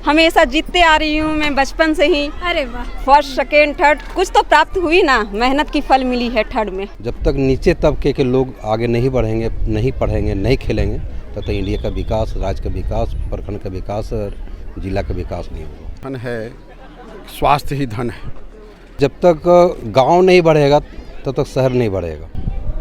हमेशा जीतते आ रही हूँ मैं बचपन से ही। अरे वाह। फर्स्ट सेकेंड थर्ड कुछ तो प्राप्त हुई ना, मेहनत की फल मिली है थर्ड में। जब तक नीचे तबके के लोग आगे नहीं बढ़ेंगे, नहीं पढ़ेंगे, नहीं खेलेंगे, तब तक इंडिया का विकास, राज्य का विकास, प्रखंड का विकास और जिला का विकास नहीं होगा। धन है, स्वास्थ्य ही धन है। जब तक गांव नहीं बढ़ेगा तब तक शहर नहीं बढ़ेगा।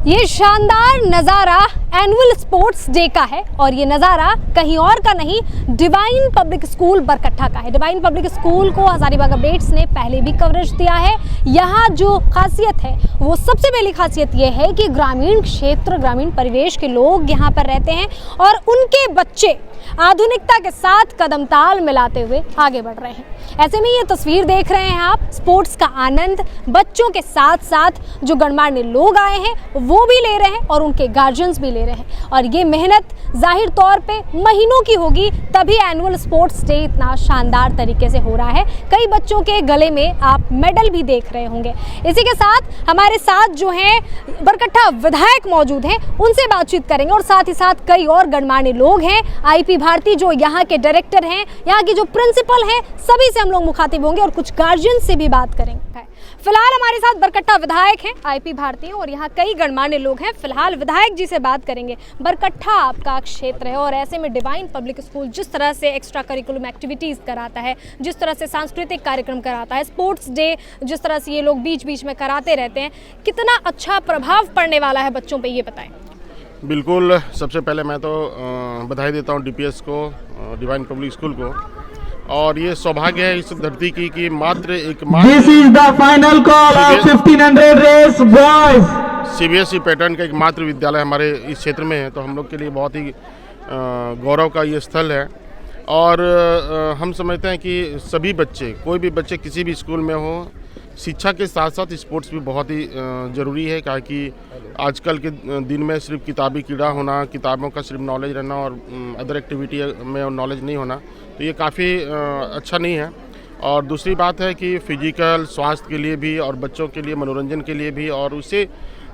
ये शानदार नज़ारा एनुअल स्पोर्ट्स डे का है और ये नज़ारा कहीं और का नहीं, डिवाइन पब्लिक स्कूल बरकट्ठा का है। डिवाइन पब्लिक स्कूल को हजारीबाग अपडेट्स ने पहले भी कवरेज दिया है। यहाँ जो खासियत है वो सबसे पहली खासियत ये है कि ग्रामीण क्षेत्र, ग्रामीण परिवेश के लोग यहाँ पर रहते हैं और उनके बच्चे आधुनिकता के साथ कदम ताल मिलाते हुए आगे बढ़ रहे हैं। ऐसे में ये तस्वीर देख रहे हैं आप, स्पोर्ट्स का आनंद बच्चों के साथ साथ जो गणमान्य लोग आए हैं वो भी ले रहे हैं और उनके गार्जियंस भी ले रहे हैं। और ये मेहनत जाहिर तौर पे महीनों की होगी, तभी एनुअल स्पोर्ट्स डे इतना शानदार तरीके से हो रहा है। कई बच्चों के गले में आप मेडल भी देख रहे होंगे। इसी के साथ हमारे साथ जो हैं बरकट्ठा विधायक मौजूद हैं, उनसे बातचीत करेंगे और साथ ही साथ कई और गणमान्य लोग हैं। IP भारती जो यहाँ के डायरेक्टर हैं, यहाँ की जो प्रिंसिपल हैं, सभी से हम लोग मुखातिब होंगे और कुछ गार्जियन से भी बात करेंगे। फिलहाल हमारे साथ बरकट्ठा विधायक हैं IP भारती और यहाँ कई गणमान्य लोग हैं। फिलहाल विधायक जी से बात करेंगे। बरकट्ठा आपका क्षेत्र है और ऐसे में डिवाइन पब्लिक स्कूल जिस तरह से एक्स्ट्रा करिकुलम एक्टिविटीज़ कराता है, जिस तरह से सांस्कृतिक कार्यक्रम कराता है, स्पोर्ट्स डे जिस तरह से ये लोग बीच बीच में कराते रहते हैं, कितना अच्छा प्रभाव पड़ने वाला है बच्चों पर, ये बताएं। बिल्कुल, सबसे पहले मैं तो बधाई देता हूँ DPS को, डिवाइन पब्लिक स्कूल को। और ये सौभाग्य है इस धरती की कि मात्र This is the final call of 1500 race boys. CBSE pattern का एक मात्र विद्यालय हमारे इस क्षेत्र में है, तो हम लोग के लिए बहुत ही गौरव का ये स्थल है। और हम समझते हैं कि सभी बच्चे, कोई भी बच्चे किसी भी स्कूल में हो, शिक्षा के साथ साथ स्पोर्ट्स भी बहुत ही ज़रूरी है, क्योंकि आजकल के दिन में सिर्फ किताबी कीड़ा होना, किताबों का सिर्फ नॉलेज रहना और अदर एक्टिविटी में नॉलेज नहीं होना, तो ये काफ़ी अच्छा नहीं है। और दूसरी बात है कि फिजिकल स्वास्थ्य के लिए भी और बच्चों के लिए मनोरंजन के लिए भी, और उससे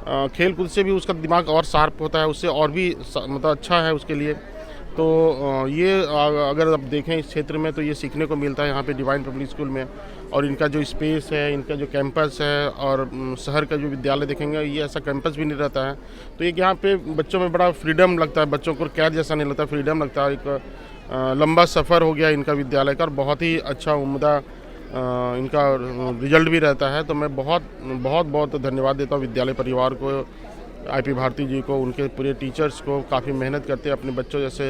खेल कूद से भी उसका दिमाग और शार्प होता है, उससे और भी मतलब अच्छा है उसके लिए। तो ये अगर आप देखें इस क्षेत्र में तो ये सीखने को मिलता है यहाँ पे डिवाइन पब्लिक स्कूल में। और इनका जो स्पेस है, इनका जो कैंपस है और शहर का जो विद्यालय देखेंगे, ये ऐसा कैंपस भी नहीं रहता है, तो एक यहाँ पे बच्चों में बड़ा फ्रीडम लगता है, बच्चों को कैद जैसा नहीं लगता, फ्रीडम लगता है। एक लंबा सफ़र हो गया इनका विद्यालय का और बहुत ही अच्छा उम्दा इनका रिजल्ट भी रहता है। तो मैं बहुत धन्यवाद देता हूँ विद्यालय परिवार को, IP भारती जी को, उनके पूरे टीचर्स को। काफ़ी मेहनत करते हैं, अपने बच्चों जैसे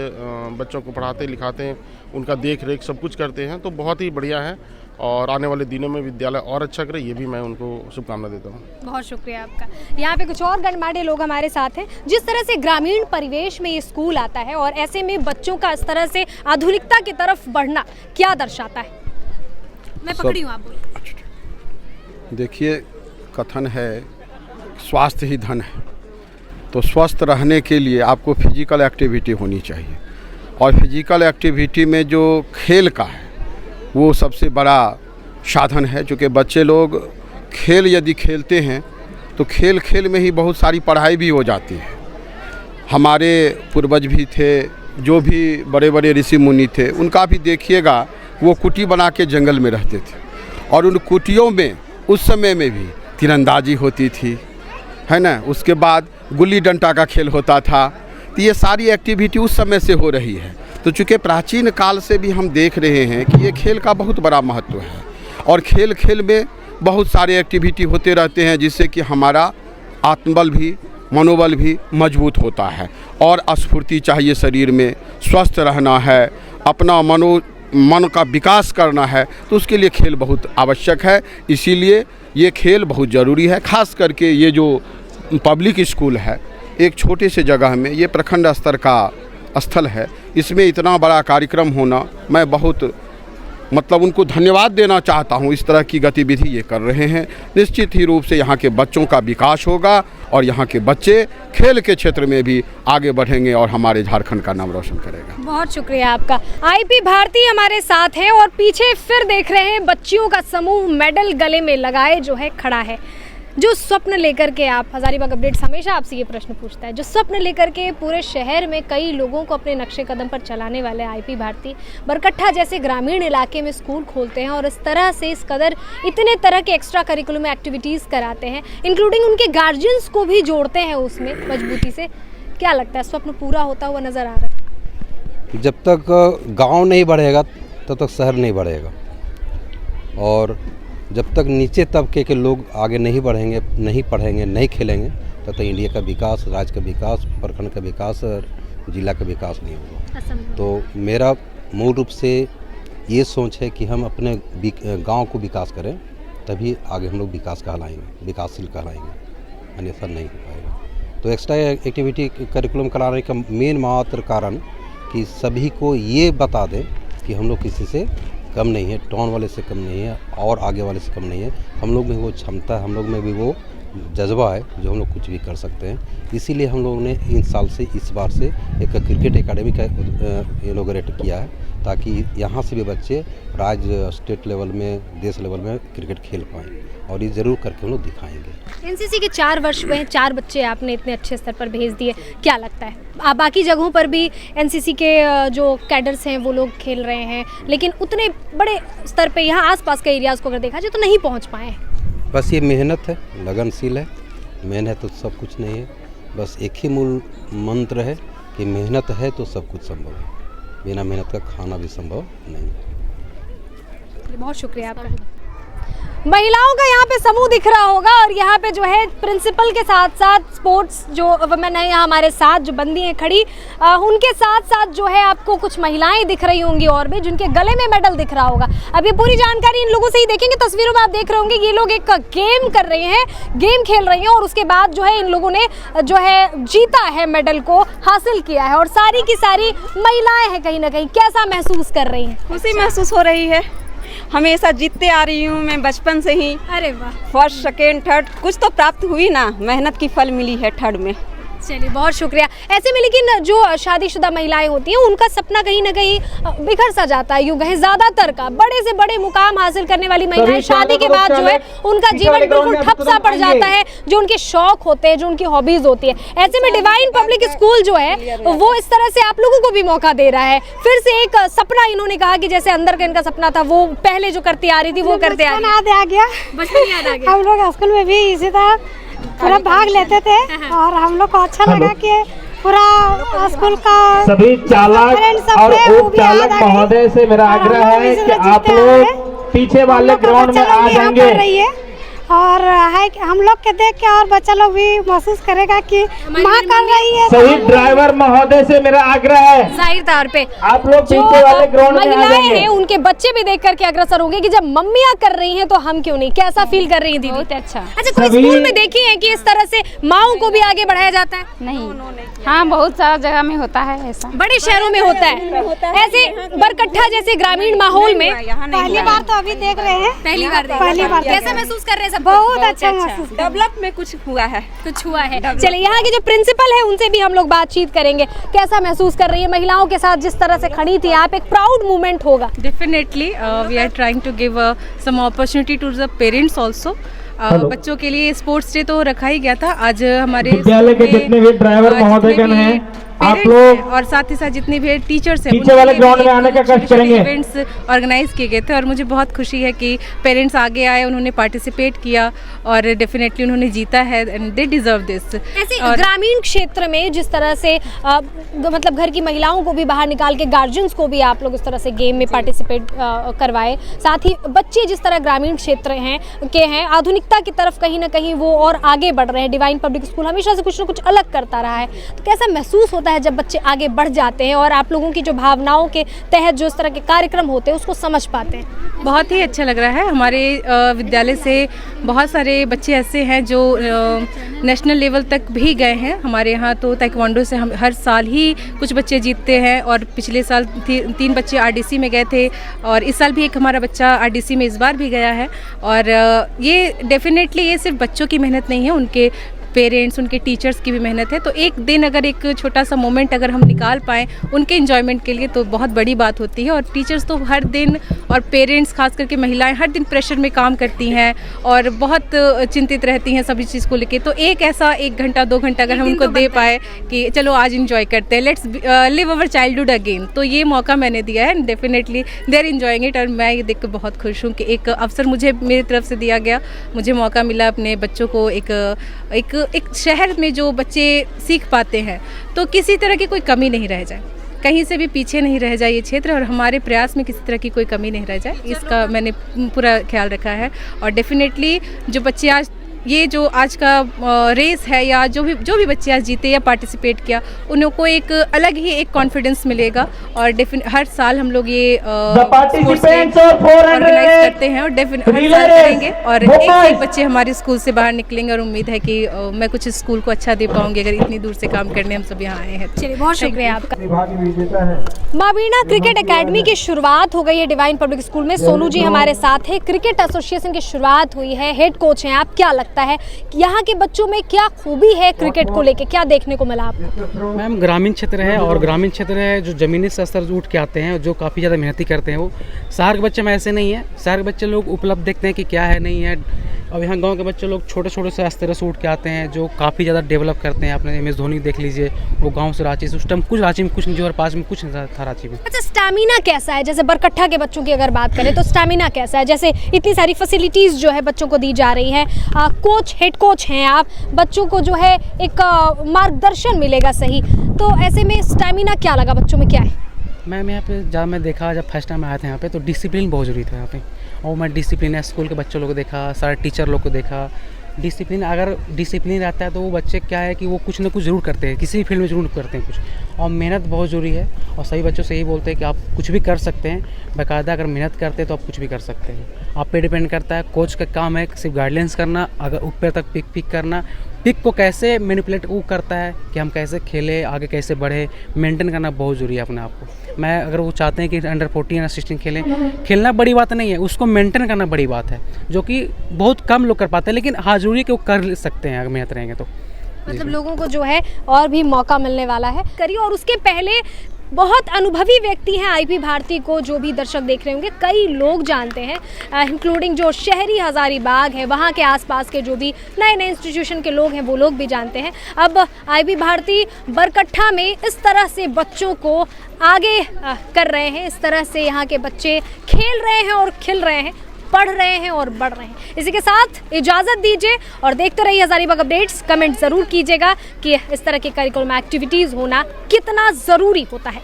बच्चों को पढ़ाते लिखाते हैं, उनका देख रेख सब कुछ करते हैं, तो बहुत ही बढ़िया है। और आने वाले दिनों में विद्यालय और अच्छा करे, ये भी मैं उनको शुभकामना देता हूँ। बहुत शुक्रिया आपका। यहाँ पे कुछ और गणमान्य लोग हमारे साथ हैं। जिस तरह से ग्रामीण परिवेश में ये स्कूल आता है और ऐसे में बच्चों का इस तरह से आधुनिकता की तरफ बढ़ना क्या दर्शाता है? मैं पकड़ी हूँ, आप बोलिए। देखिए, कथन है स्वास्थ्य ही धन है, तो स्वस्थ रहने के लिए आपको फिजिकल एक्टिविटी होनी चाहिए। और फिजिकल एक्टिविटी में जो खेल का है वो सबसे बड़ा साधन है, क्योंकि बच्चे लोग खेल यदि खेलते हैं तो खेल खेल में ही बहुत सारी पढ़ाई भी हो जाती है। हमारे पूर्वज भी थे, जो भी बड़े बड़े ऋषि मुनि थे, उनका भी देखिएगा, वो कुटी बना के जंगल में रहते थे और उन कुटियों में उस समय में भी तीरंदाजी होती थी, है ना। उसके बाद गुल्ली डंडा का खेल होता था। तो ये सारी एक्टिविटी उस समय से हो रही है। तो चूँकि प्राचीन काल से भी हम देख रहे हैं कि ये खेल का बहुत बड़ा महत्व है और खेल खेल में बहुत सारे एक्टिविटी होते रहते हैं, जिससे कि हमारा आत्मबल भी, मनोबल भी मजबूत होता है और स्फूर्ति चाहिए शरीर में, स्वस्थ रहना है, अपना मन का विकास करना है, तो उसके लिए खेल बहुत आवश्यक है। इसीलिए ये खेल बहुत ज़रूरी है। खास करके ये जो पब्लिक स्कूल है, एक छोटे से जगह में, ये प्रखंड स्तर का स्थल है, इसमें इतना बड़ा कार्यक्रम होना, मैं बहुत मतलब उनको धन्यवाद देना चाहता हूँ। इस तरह की गतिविधि ये कर रहे हैं। निश्चित ही रूप से यहाँ के बच्चों का विकास होगा और यहाँ के बच्चे खेल के क्षेत्र में भी आगे बढ़ेंगे और हमारे झारखंड का नाम रोशन करेगा। बहुत शुक्रिया आपका। IP भारती हमारे साथ हैं और पीछे फिर देख रहे हैं बच्चियों का समूह मेडल गले में लगाए जो है खड़ा है। जो स्वप्न लेकर के आप, हज़ारीबाग अपडेट्स हमेशा आपसे ये प्रश्न पूछता है, जो स्वप्न लेकर के पूरे शहर में कई लोगों को अपने नक्शे कदम पर चलाने वाले आईपी भारती बरकट्ठा जैसे ग्रामीण इलाके में स्कूल खोलते हैं और इस तरह से इस कदर इतने तरह के एक्स्ट्रा करिकुलम एक्टिविटीज़ कराते हैं, इंक्लूडिंग उनके गार्जियंस को भी जोड़ते हैं उसमें मजबूती से, क्या लगता है स्वप्न पूरा होता हुआ नज़र आ रहा है? जब तक गांव नहीं बढ़ेगा तब तक शहर नहीं बढ़ेगा, और जब तक नीचे तबके के लोग आगे नहीं बढ़ेंगे, नहीं पढ़ेंगे, नहीं खेलेंगे, तब तक इंडिया का विकास, राज्य का विकास, प्रखंड का विकास और जिला का विकास नहीं होगा। तो मेरा मूल रूप से ये सोच है कि हम अपने गांव को विकास करें, तभी आगे हम लोग विकास कहलाएंगे, विकासशील कहलाएंगे, अन्यथा नहीं हो पाएगा। तो एक्स्ट्रा एक्टिविटी करिकुलम कराने का मेन मात्र कारण कि सभी को ये बता दें कि हम लोग किसी से कम नहीं है, टाउन वाले से कम नहीं है और आगे वाले से कम नहीं है। हम लोग में वो क्षमता है, हम लोग में भी वो जज्बा है जो हम लोग कुछ भी कर सकते हैं। इसीलिए हम लोगों ने इस बार से एक क्रिकेट एकेडमी का इनॉग्रेट किया है, ताकि यहाँ से भी बच्चे राज्य, स्टेट लेवल में, देश लेवल में क्रिकेट खेल पाएँ, और ये ज़रूर करके हम लोग दिखाएंगे। एनसीसी के 4 वर्ष में 4 बच्चे आपने इतने अच्छे स्तर पर भेज दिए, क्या लगता है आप बाकी जगहों पर भी एनसीसी के जो कैडर्स हैं वो लोग खेल रहे हैं, लेकिन उतने बड़े स्तर पे यहाँ आसपास के एरियाज़ को अगर देखा जाए तो नहीं पहुँच पाए हैं? बस ये मेहनत है, लगनशील है, मेहनत तो सब कुछ नहीं है। बस एक ही मूल मंत्र है कि मेहनत है तो सब कुछ संभव है, बिना मेहनत का खाना भी संभव नहीं। बहुत शुक्रिया आपका। महिलाओं का यहाँ पे समूह दिख रहा होगा और यहाँ पे जो है प्रिंसिपल के साथ साथ स्पोर्ट्स जो वुमेन है यहाँ हमारे साथ जो बंदी हैं खड़ी, उनके साथ साथ जो है आपको कुछ महिलाएं दिख रही होंगी और भी जिनके गले में मेडल दिख रहा होगा। अब ये पूरी जानकारी इन लोगों से ही देखेंगे। तस्वीरों में आप देख रहे होंगे ये लोग एक गेम कर रहे हैं, गेम खेल रही हैं और उसके बाद जो है इन लोगों ने जो है जीता है, मेडल को हासिल किया है और सारी की सारी महिलाएं हैं। कहीं ना कहीं कैसा महसूस कर रही हैं? खुशी महसूस हो रही है, हमेशा जीतते आ रही हूँ मैं बचपन से ही। अरे वाह, फर्स्ट, सेकेंड, थर्ड कुछ तो प्राप्त हुई ना, मेहनत की फल मिली है थर्ड में। चलिए बहुत शुक्रिया। ऐसे में लेकिन जो शादीशुदा महिलाएं होती हैं उनका सपना कहीं ना कहीं बिखर सा जाता है, यूँ कहें ज़्यादातर का। बड़े से बड़े मुकाम हासिल करने वाली महिलाएं शादी के बाद जो है उनका जीवन बिल्कुल ठप सा पड़ जाता है, जो उनके शौक होते हैं, जो उनकी हॉबीज होती है। ऐसे में डिवाइन पब्लिक स्कूल जो है वो इस तरह से आप लोगों को भी मौका दे रहा है। फिर से एक सपना इन्होंने कहा कि जैसे अंदर का इनका सपना था वो पहले जो करती आ रही थी वो करते आ गया। बचपन याद आ गया। हम लोग स्कूल में भी इसी तरह पूरा भाग लेते थे और हम लोग को अच्छा लगा कि पूरा स्कूल का सभी चालक और उप चालक महोदय से मेरा आग्रह है कि आप लोग पीछे वाले ग्राउंड में आ जाएंगे और है कि हम लोग के देख के और बच्चा लोग भी महसूस करेगा कि माँ कर रही है। सही ड्राइवर महोदय से मेरा आग्रह है, जाहिर तौर पे आप लोग पीछे वाले ग्राउंड में आ जाएंगे। हैं उनके बच्चे भी देख करके अग्रसर होंगे कि जब मम्मियाँ कर रही हैं तो हम क्यों नहीं। कैसा फील कर रही हैं दीदी? बहुत अच्छा। अच्छा, कोई स्कूल में देखी है कि इस तरह से माओं को भी आगे बढ़ाया जाता है? नहीं, हाँ बहुत सारा जगह में होता है ऐसा, बड़े शहरों में होता है ऐसे। बरकट्ठा जैसे ग्रामीण माहौल में पहली बार तो अभी देख रहे हैं, पहली बार कैसा महसूस कर रहे हैं? सब बहुत अच्छा। डेवलप में कुछ हुआ है, कुछ हुआ है। चलिए यहाँ के जो प्रिंसिपल है उनसे भी हम लोग बातचीत करेंगे, कैसा महसूस कर रही है महिलाओं के साथ जिस तरह से खड़ी थी आप? एक प्राउड मोमेंट होगा। Definitely, we are trying to give some opportunity to the parents also. बच्चों के लिए स्पोर्ट्स डे तो रखा ही गया था। आज हमारे विद्यालय के जितने भी ड्राइवर महोदयगण हैं आप लोग और साथ ही साथ जितने भी टीचर्स हैं पीछे वाले ग्राउंड में आने का कष्ट करेंगे। इवेंट्स ऑर्गेनाइज किए गए थे और मुझे बहुत खुशी है कि पेरेंट्स आगे आए, उन्होंने पार्टिसिपेट किया और डेफिनेटली उन्होंने जीता है एंड दे डिजर्व दिस। ऐसे ग्रामीण क्षेत्र में जिस तरह से मतलब घर की महिलाओं को भी बाहर निकाल के गार्जियंस को भी आप लोग इस तरह से गेम में पार्टिसिपेट करवाए, साथ ही बच्चे जिस तरह ग्रामीण क्षेत्र हैं आधुनिकता की तरफ कहीं ना कहीं वो और आगे बढ़ रहे हैं। डिवाइन पब्लिक स्कूल हमेशा से कुछ ना कुछ अलग करता रहा है, तो कैसा महसूस होता है जब बच्चे आगे बढ़ जाते हैं और आप लोगों की जो भावनाओं के तहत जो इस तरह के कार्यक्रम होते हैं उसको समझ पाते हैं? बहुत ही अच्छा लग रहा है। हमारे विद्यालय से बहुत सारे बच्चे ऐसे हैं जो नेशनल लेवल तक भी गए हैं। हमारे यहाँ तो ताइक्वांडो से हम हर साल ही कुछ बच्चे जीतते हैं और पिछले साल 3 बच्चे आरडीसी में गए थे और इस साल भी एक हमारा बच्चा आरडीसी में इस बार भी गया है। और ये डेफिनेटली ये सिर्फ बच्चों की मेहनत नहीं है, उनके पेरेंट्स, उनके टीचर्स की भी मेहनत है। तो एक दिन अगर एक छोटा सा मोमेंट अगर हम निकाल पाएँ उनके एंजॉयमेंट के लिए तो बहुत बड़ी बात होती है। और टीचर्स तो हर दिन और पेरेंट्स खास करके महिलाएं हर दिन प्रेशर में काम करती हैं और बहुत चिंतित रहती हैं सभी चीज़ को लेके। तो एक ऐसा 1 घंटा 2 घंटा अगर हम उनको दे पाए कि चलो आज इंजॉय करते हैं, let's live our childhood again, तो ये मौका मैंने दिया है। Definitely they are enjoying it और मैं ये देख कर बहुत खुश हूँ कि एक अवसर मुझे मेरी तरफ से दिया गया, मुझे मौका मिला अपने बच्चों को एक शहर में जो बच्चे सीख पाते हैं तो किसी तरह की कोई कमी नहीं रह जाए, कहीं से भी पीछे नहीं रह जाए ये क्षेत्र, और हमारे प्रयास में किसी तरह की कोई कमी नहीं रह जाए, इसका मैंने पूरा ख्याल रखा है। और डेफिनेटली जो बच्चे आज ये जो आज का रेस है या जो भी बच्चे आज जीते या पार्टिसिपेट किया, उनको एक अलग ही एक कॉन्फिडेंस मिलेगा। और हर साल हम लोग ये ऑर्गेनाइज करते हैं और हर साल करेंगे और एक बच्चे हमारे स्कूल से बाहर निकलेंगे और उम्मीद है कि मैं कुछ स्कूल को अच्छा दे पाऊंगी अगर इतनी दूर से काम करने हम सब यहाँ आए हैं। चलिए, बहुत शुक्रिया आपका। माँ वीणा, क्रिकेट एकेडमी की शुरुआत हो गई है डिवाइन पब्लिक स्कूल में। सोनू जी हमारे साथ है, क्रिकेट एसोसिएशन की शुरुआत हुई है, हेड कोच हैं आप, क्या लगता है यहाँ के बच्चों में क्या खूबी है क्रिकेट को लेके, क्या देखने को मिला आपको? मैम, ग्रामीण क्षेत्र है और ग्रामीण क्षेत्र है जो जमीनी स्तर से उठ के आते हैं, जो काफ़ी ज़्यादा मेहनती करते हैं। वो शहर के बच्चे में ऐसे नहीं है, शहर के बच्चे लोग उपलब्ध देखते हैं कि क्या है नहीं है। अब यहाँ गांव के बच्चे लोग छोटे छोटे से स्तर से उठ के आते हैं जो काफ़ी ज़्यादा डेवलप करते हैं। आपने MS धोनी देख लीजिए, वो गांव से रांची से, उस टाइम कुछ रांची में कुछ नहीं, जो पास में कुछ नहीं था रांची में। अच्छा, स्टैमिना कैसा है? जैसे बरकट्ठा के बच्चों की अगर बात करें तो स्टैमिना कैसा है? जैसे इतनी सारी फैसिलिटीज़ जो है बच्चों को दी जा रही हैं, कोच हेड कोच हैं आप, बच्चों को जो है एक मार्गदर्शन मिलेगा सही, तो ऐसे में स्टैमिना क्या लगा बच्चों में, क्या है? मैम, यहाँ पे जब मैं देखा, जब फर्स्ट टाइम आया था यहाँ पे, तो डिसिप्लिन बहुत ज़रूरी था यहाँ पे। और मैं डिसिप्लिन है, स्कूल के बच्चों लोग को देखा, सारे टीचर लोग को देखा। डिसिप्लिन, अगर डिसिप्लिन रहता है तो वो बच्चे क्या है कि वो कुछ ना कुछ ज़रूर करते हैं, किसी भी फील्ड में ज़रूर करते हैं कुछ। और मेहनत बहुत ज़रूरी है और सभी बच्चों से यही बोलते हैं कि आप कुछ भी कर सकते हैं, बाकायदा अगर मेहनत करते हैं तो आप कुछ भी कर सकते हैं। आप पे डिपेंड करता है, कोच का काम है सिर्फ गाइडलाइंस करना, अगर ऊपर तक पिक करना, पिक को कैसे मैनिपुलेट वो करता है कि हम कैसे खेले, आगे कैसे बढ़े, मेंटेन करना बहुत ज़रूरी है अपने आप को। मैं अगर वो चाहते हैं कि अंडर 14 या 16 खेलें, खेलना बड़ी बात नहीं है, उसको मेंटेन करना बड़ी बात है, जो कि बहुत कम लोग कर पाते हैं, लेकिन हाँ जरूरी है कि वो कर सकते हैं अगर मेहनत रहेंगे तो। मतलब लोगों को जो है और भी मौका मिलने वाला है करिए। और उसके पहले बहुत अनुभवी व्यक्ति हैं IB भारती को जो भी दर्शक देख रहे होंगे, कई लोग जानते हैं, इंक्लूडिंग जो शहरी हज़ारीबाग है, वहाँ के आसपास के जो भी नए नए इंस्टीट्यूशन के लोग हैं वो लोग भी जानते हैं। अब IB भारती बरकट्ठा में इस तरह से बच्चों को आगे कर रहे हैं, इस तरह से यहाँ के बच्चे खेल रहे हैं और खिल रहे हैं, पढ़ रहे हैं और बढ़ रहे हैं। इसी के साथ इजाज़त दीजिए और देखते रहिए हज़ारीबाग अपडेट्स। कमेंट ज़रूर कीजिएगा कि इस तरह के करिकुलम एक्टिविटीज़ होना कितना ज़रूरी होता है।